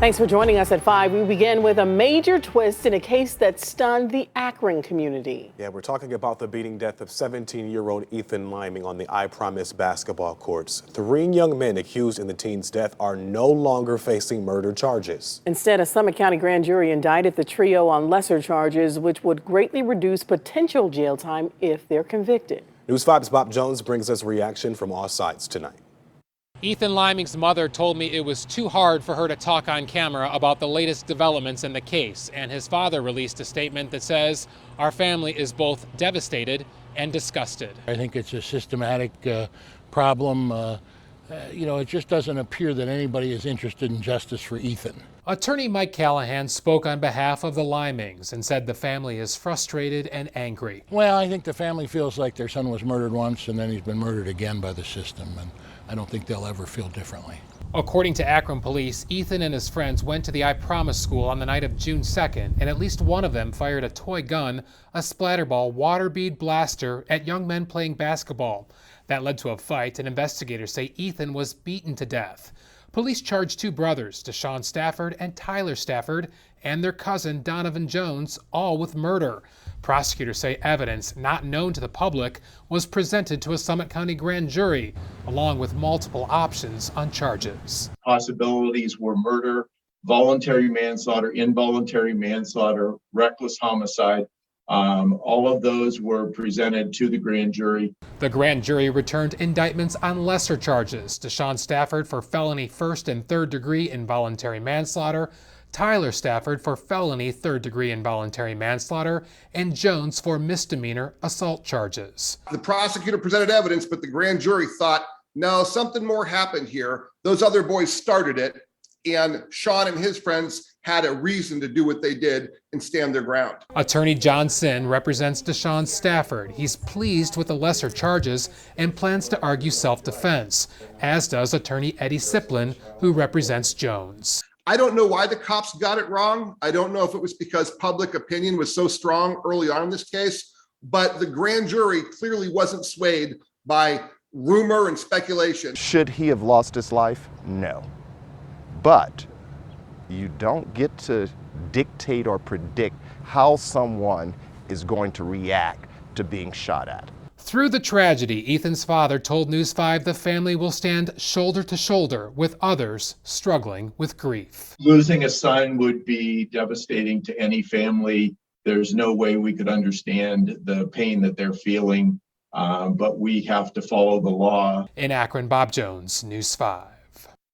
Thanks for joining us at 5. We begin with a major twist in a case that stunned the Akron community. Yeah, we're talking about the beating death of 17-year-old Ethan Liming on the I Promise basketball courts. 3 young men accused in the teen's death are no longer facing murder charges. Instead, a Summit County grand jury indicted the trio on lesser charges, which would greatly reduce potential jail time if they're convicted. News 5's Bob Jones brings us reaction from all sides tonight. Ethan Liming's mother told me it was too hard for her to talk on camera about the latest developments in the case, and his father released a statement that says, "Our family is both devastated and disgusted." I think it's a systematic problem. It just doesn't appear that anybody is interested in justice for Ethan. Attorney Mike Callahan spoke on behalf of the Limings and said the family is frustrated and angry. Well, I think the family feels like their son was murdered once and then he's been murdered again by the system, and I don't think they'll ever feel differently. According to Akron police, Ethan and his friends went to the I Promise school on the night of June 2nd, and at least one of them fired a toy gun, a splatterball water bead blaster at young men playing basketball. That led to a fight, and investigators say Ethan was beaten to death. Police charged 2 brothers, Deshaun Stafford and Tyler Stafford, and their cousin Donovan Jones, all with murder. Prosecutors say evidence not known to the public was presented to a Summit County grand jury, along with multiple options on charges. Possibilities were murder, voluntary manslaughter, involuntary manslaughter, reckless homicide. All of those were presented to the grand jury. The grand jury returned indictments on lesser charges. Deshaun Stafford for felony first and third degree involuntary manslaughter, Tyler Stafford for felony third-degree involuntary manslaughter, and Jones for misdemeanor assault charges. The prosecutor presented evidence, but the grand jury thought, no, something more happened here. Those other boys started it, and Sean and his friends had a reason to do what they did and stand their ground. Attorney John Sin represents Deshaun Stafford. He's pleased with the lesser charges and plans to argue self-defense, as does attorney Eddie Siplin, who represents Jones. I don't know why the cops got it wrong. I don't know if it was because public opinion was so strong early on in this case, but the grand jury clearly wasn't swayed by rumor and speculation. Should he have lost his life? No. But you don't get to dictate or predict how someone is going to react to being shot at. Through the tragedy, Ethan's father told News 5 the family will stand shoulder to shoulder with others struggling with grief. Losing a son would be devastating to any family. There's no way we could understand the pain that they're feeling, but we have to follow the law. In Akron, Bob Jones, News 5.